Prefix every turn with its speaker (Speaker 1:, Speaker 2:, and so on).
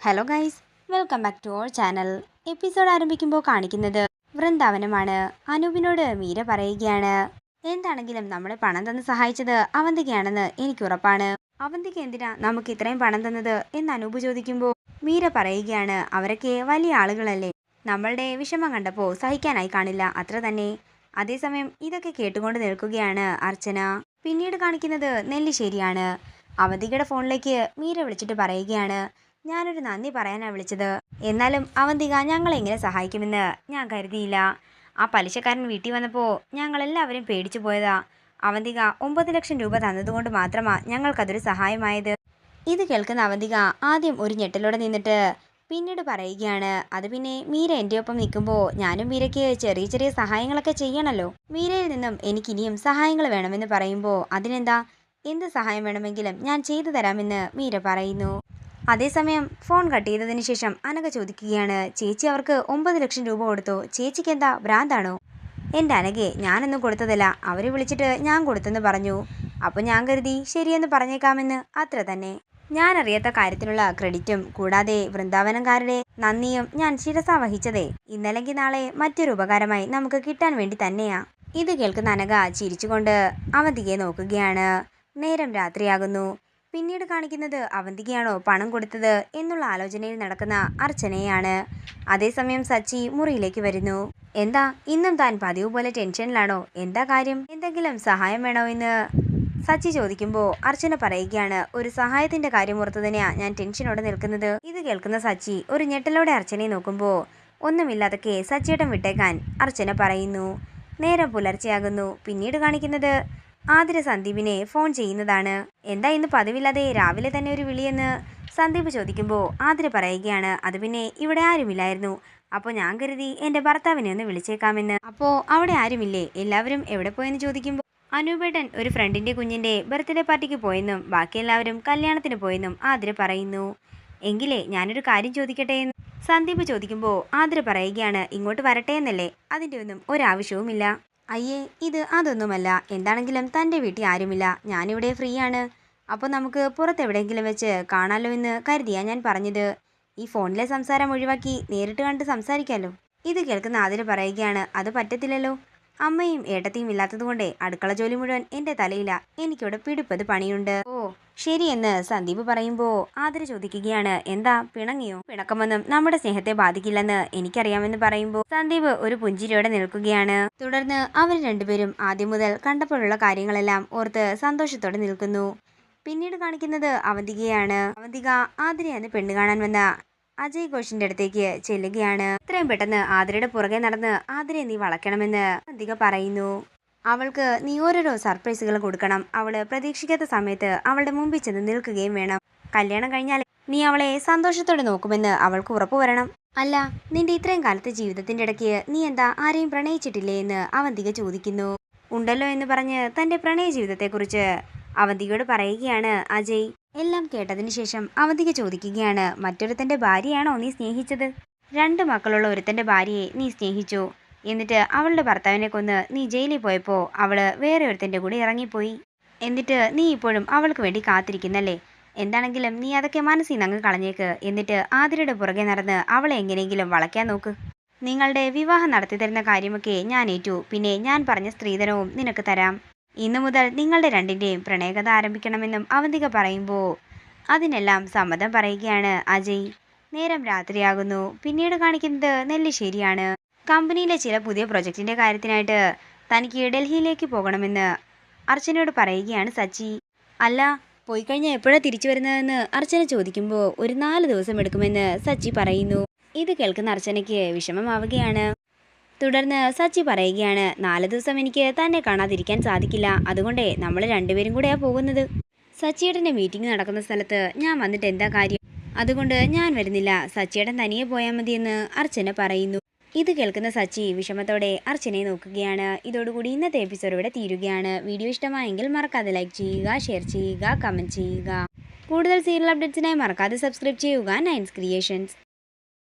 Speaker 1: Hello guys, welcome back to our channel. Episode ആരംഭിക്കുമ്പോൾ കാണിക്കുന്നത് വൃന്ദാവനമാണ്. അനൂപിനോട് മീര പറയുകയാണ്, എന്താണെങ്കിലും നമ്മളെ പണം തന്ന് സഹായിച്ചത് അവന്തികയാണെന്ന് എനിക്ക് ഉറപ്പാണ്. അവന്തിക എന്തിനാ നമുക്ക് ഇത്രയും പണം തന്നത് എന്ന് അനൂപ് ചോദിക്കുമ്പോൾ മീര പറയുകയാണ്, അവരൊക്കെ വലിയ ആളുകളല്ലേ, നമ്മളുടെ വിഷമം കണ്ടപ്പോൾ സഹിക്കാനായി കാണില്ല, അത്ര തന്നെ. അതേസമയം ഇതൊക്കെ കേട്ടുകൊണ്ട് നിൽക്കുകയാണ് അർച്ചന. പിന്നീട് കാണിക്കുന്നത് നെല്ലിശ്ശേരിയാണ്. അവന്തികയുടെ ഫോണിലേക്ക് മീര വിളിച്ചിട്ട് പറയുകയാണ്, ഞാനൊരു നന്ദി പറയാനാണ് വിളിച്ചത്. എന്നാലും അവന്തിക ഞങ്ങളെ എങ്ങനെ സഹായിക്കുമെന്ന് ഞാൻ കരുതിയില്ല. ആ പലിശക്കാരൻ വീട്ടിൽ വന്നപ്പോൾ ഞങ്ങളെല്ലാവരും പേടിച്ചു പോയതാ. അവന്തിക 9 ലക്ഷം രൂപ തന്നതുകൊണ്ട് മാത്രമാണ് ഞങ്ങൾക്കതൊരു സഹായമായത്. ഇത് കേൾക്കുന്ന അവന്തിക ആദ്യം ഒരു ഞെട്ടലോടെ നിന്നിട്ട് പിന്നീട് പറയുകയാണ്, അത് പിന്നെ മീര എൻ്റെ ഒപ്പം നിൽക്കുമ്പോൾ ഞാനും മീരയ്ക്ക് ചെറിയ ചെറിയ സഹായങ്ങളൊക്കെ ചെയ്യണമല്ലോ. മീരയിൽ നിന്നും എനിക്കിനിയും സഹായങ്ങൾ വേണമെന്ന് പറയുമ്പോൾ അതിനെന്താ, എന്ത് സഹായം വേണമെങ്കിലും ഞാൻ ചെയ്തു തരാമെന്ന് മീര പറയുന്നു. അതേസമയം ഫോൺ കട്ട് ചെയ്തതിന് ശേഷം അനഘ ചോദിക്കുകയാണ്, ചേച്ചി അവർക്ക് 9 ലക്ഷം രൂപ കൊടുത്തോ? ചേച്ചിക്ക് എന്താ ഭ്രാന്താണോ? എൻ്റെ അനഘയെ ഞാനൊന്നും കൊടുത്തതല്ല, അവർ വിളിച്ചിട്ട് ഞാൻ കൊടുത്തെന്ന് പറഞ്ഞു. അപ്പോൾ ഞാൻ കരുതി ശരിയെന്ന് പറഞ്ഞേക്കാമെന്ന്, അത്ര തന്നെ. ഞാൻ അറിയാത്ത കാര്യത്തിനുള്ള ക്രെഡിറ്റും കൂടാതെ വൃന്ദാവനംകാരുടെ നന്ദിയും ഞാൻ ശിരസാ വഹിച്ചതേ ഇന്നല്ലെങ്കിൽ നാളെ മറ്റൊരു ഉപകാരമായി നമുക്ക് കിട്ടാൻ വേണ്ടി തന്നെയാ. ഇത് കേൾക്കുന്ന അനഘ ചിരിച്ചുകൊണ്ട് അവന്തികയെ നോക്കുകയാണ്. നേരം രാത്രിയാകുന്നു. പിന്നീട് കാണിക്കുന്നത് അവന്തികയാണോ പണം കൊടുത്തത് എന്നുള്ള ആലോചനയിൽ നടക്കുന്ന അർച്ചനയാണ്. അതേസമയം സച്ചി മുറിയിലേക്ക് വരുന്നു. എന്താ ഇന്നും താൻ പതിവ് പോലെ ടെൻഷനിലാണോ? എന്താ കാര്യം? എന്തെങ്കിലും സഹായം വേണോ എന്ന് സച്ചി ചോദിക്കുമ്പോൾ അർച്ചന പറയുകയാണ്, ഒരു സഹായത്തിന്റെ കാര്യം ഓർത്ത് തന്നെയാ ഞാൻ ടെൻഷനോടെ നിൽക്കുന്നത്. ഇത് കേൾക്കുന്ന സച്ചി ഒരു ഞെട്ടലോടെ അർച്ചനയെ നോക്കുമ്പോൾ ഒന്നുമില്ലാതൊക്കെ സച്ചിയേട്ടൻ വിട്ടേക്കാൻ അർച്ചന പറയുന്നു. നേരം പുലർച്ചെയാകുന്നു. പിന്നീട് കാണിക്കുന്നത് ആതിര സന്ദീപിനെ ഫോൺ ചെയ്യുന്നതാണ്. എന്താ ഇന്ന് പതിവില്ലാതെ രാവിലെ തന്നെ ഒരു വിളിയെന്ന് സന്ദീപ് ചോദിക്കുമ്പോൾ ആതിര പറയുകയാണ്, അത് പിന്നെ ഇവിടെ ആരുമില്ലായിരുന്നു, അപ്പോൾ ഞാൻ കരുതി എൻ്റെ ഭർത്താവിനെ ഒന്ന് വിളിച്ചേക്കാമെന്ന്. അപ്പോൾ അവിടെ ആരുമില്ലേ? എല്ലാവരും എവിടെ പോയെന്ന് ചോദിക്കുമ്പോൾ അനൂപേട്ടൻ ഒരു ഫ്രണ്ടിൻ്റെ കുഞ്ഞിൻ്റെ ബർത്ത്ഡേ പാർട്ടിക്ക് പോയെന്നും ബാക്കി എല്ലാവരും കല്യാണത്തിന് പോയെന്നും ആതിര പറയുന്നു. എങ്കിലേ ഞാനൊരു കാര്യം ചോദിക്കട്ടെ എന്ന് സന്ദീപ് ചോദിക്കുമ്പോൾ ആതിര പറയുകയാണ്, ഇങ്ങോട്ട് വരട്ടെ എന്നല്ലേ, അതിൻ്റെ ഒന്നും ഒരാവശ്യവുമില്ല. അയ്യേ, ഇത് അതൊന്നുമല്ല. എന്താണെങ്കിലും തൻ്റെ വീട്ടിൽ ആരുമില്ല, ഞാനിവിടെ ഫ്രീ ആണ്. അപ്പോൾ നമുക്ക് പുറത്തെവിടെയെങ്കിലും വെച്ച് കാണാമല്ലോ എന്ന് കരുതിയാ ഞാൻ പറഞ്ഞത്. ഈ ഫോണിലെ സംസാരം ഒഴിവാക്കി നേരിട്ട് കണ്ട് സംസാരിക്കാമല്ലോ. ഇത് കേൾക്കുന്ന ആതിര പറയുകയാണ്, അത് പറ്റത്തില്ലല്ലോ. അമ്മയും ഏട്ടത്തിയും ഇല്ലാത്തതുകൊണ്ടേ അടുക്കള ജോലി മുഴുവൻ എൻ്റെ തലയില, എനിക്കിവിടെ പിടിപ്പത് പണിയുണ്ട്. ഓ ശരിയെന്ന് സന്ദീപ് പറയുമ്പോൾ ആതിര ചോദിക്കുകയാണ്, എന്താ പിണങ്ങിയോ? പിണക്കമൊന്നും നമ്മുടെ സ്നേഹത്തെ ബാധിക്കില്ലെന്ന് എനിക്കറിയാമെന്ന് പറയുമ്പോൾ സന്ദീപ് ഒരു പുഞ്ചിരിയോടെ നിൽക്കുകയാണ്. തുടർന്ന് അവർ രണ്ടുപേരും ആദ്യം മുതൽ കണ്ടപ്പോഴുള്ള കാര്യങ്ങളെല്ലാം ഓർത്ത് സന്തോഷത്തോടെ നിൽക്കുന്നു. പിന്നീട് കാണിക്കുന്നത് അവന്തികയാണ്. അവന്തിക ആതിരയെന്ന് പെണ്ണ് കാണാൻ വന്ന അജയ് ഘോഷിന്റെ അടുത്തേക്ക് ചെല്ലുകയാണ്. ഇത്രയും പെട്ടെന്ന് ആതിരയുടെ പുറകെ നടന്ന് ആതിരയെ നീ വളയ്ക്കണമെന്ന് അവന്തിക പറയുന്നു. അവൾക്ക് നീ ഓരോരോ സർപ്രൈസുകൾ കൊടുക്കണം. അവള് പ്രതീക്ഷിക്കാത്ത സമയത്ത് അവളുടെ മുമ്പിൽ ചെന്ന് നിൽക്കുകയും വേണം. കല്യാണം കഴിഞ്ഞാൽ നീ അവളെ സന്തോഷത്തോടെ നോക്കുമെന്ന് അവൾക്ക് ഉറപ്പു വരണം. അല്ല, നിന്റെ ഇത്രയും കാലത്തെ ജീവിതത്തിന്റെ ഇടയ്ക്ക് നീ എന്താ ആരെയും പ്രണയിച്ചിട്ടില്ലേ എന്ന് അവന്തിക ചോദിക്കുന്നു. ഉണ്ടല്ലോ എന്ന് പറഞ്ഞ് തന്റെ പ്രണയ ജീവിതത്തെക്കുറിച്ച് അവന്തികയോട് പറയുകയാണ് അജയ്. എല്ലാം കേട്ടതിന് ശേഷം അവന്തിക ചോദിക്കുകയാണ്, മറ്റൊരുത്തൻ്റെ ഭാര്യയാണോ നീ സ്നേഹിച്ചത്? 2 മക്കളുള്ള ഒരുത്തൻ്റെ ഭാര്യയെ നീ സ്നേഹിച്ചു, എന്നിട്ട് അവളുടെ ഭർത്താവിനെ കൊന്ന് നീ ജയിലിൽ പോയപ്പോൾ അവള് വേറെ ഒരുത്തൻ്റെ കൂടെ ഇറങ്ങിപ്പോയി. എന്നിട്ട് നീ ഇപ്പോഴും അവൾക്ക് വേണ്ടി കാത്തിരിക്കുന്നല്ലേ? എന്താണെങ്കിലും നീ അതൊക്കെ മനസ്സിൽ നിന്ന് അങ്ങ് കളഞ്ഞേക്ക്. എന്നിട്ട് ആതിരയുടെ പുറകെ നടന്ന് അവളെ എങ്ങനെയെങ്കിലും വളയ്ക്കാൻ നോക്ക്. നിങ്ങളുടെ വിവാഹം നടത്തി തരുന്ന കാര്യമൊക്കെ ഞാൻ ഏറ്റു. പിന്നെ ഞാൻ പറഞ്ഞ സ്ത്രീധനവും നിനക്ക് തരാം. ഇന്നു മുതൽ നിങ്ങളുടെ രണ്ടിൻ്റെയും പ്രണയകഥ ആരംഭിക്കണമെന്നും അവന്തിക പറയുമ്പോൾ അതിനെല്ലാം സമ്മതം പറയുകയാണ് അജയ്. നേരം രാത്രിയാകുന്നു. പിന്നീട് കാണിക്കുന്നത് നെല്ലിശ്ശേരിയാണ്. കമ്പനിയിലെ ചില പുതിയ പ്രൊജക്റ്റിൻ്റെ കാര്യത്തിനായിട്ട് തനിക്ക് ഡൽഹിയിലേക്ക് പോകണമെന്ന് അർച്ചനയോട് പറയുകയാണ് സച്ചി. അല്ല, പോയി കഴിഞ്ഞാൽ എപ്പോഴാണ് തിരിച്ചു വരുന്നതെന്ന് അർച്ചന ചോദിക്കുമ്പോൾ ഒരു 4 ദിവസം എടുക്കുമെന്ന് സച്ചി പറയുന്നു. ഇത് കേൾക്കുന്ന അർച്ചനയ്ക്ക് വിഷമമാവുകയാണ്. തുടർന്ന് സച്ചി പറയുകയാണ്, 4 ദിവസം എനിക്ക് തന്നെ കാണാതിരിക്കാൻ സാധിക്കില്ല, അതുകൊണ്ടേ നമ്മൾ രണ്ടുപേരും കൂടെയാണ് പോകുന്നത്. സച്ചിയേട്ടൻ്റെ മീറ്റിംഗ് നടക്കുന്ന സ്ഥലത്ത് ഞാൻ വന്നിട്ട് എന്താ കാര്യം? അതുകൊണ്ട് ഞാൻ വരുന്നില്ല, സച്ചിയേട്ടൻ തനിയെ പോയാൽ മതിയെന്ന് അർച്ചന പറയുന്നു. ഇത് കേൾക്കുന്ന സച്ചി വിഷമത്തോടെ അർച്ചനയെ നോക്കുകയാണ്. ഇതോടുകൂടി ഇന്നത്തെ എപ്പിസോഡ് ഇവിടെ തീരുകയാണ്. വീഡിയോ ഇഷ്ടമായെങ്കിൽ മറക്കാതെ ലൈക്ക് ചെയ്യുക, ഷെയർ ചെയ്യുക, കമൻറ്റ് ചെയ്യുക. കൂടുതൽ സീരിയൽ അപ്ഡേറ്റ്സിനായി മറക്കാതെ സബ്സ്ക്രൈബ് ചെയ്യുക നയൻസ് ക്രിയേഷൻസ്.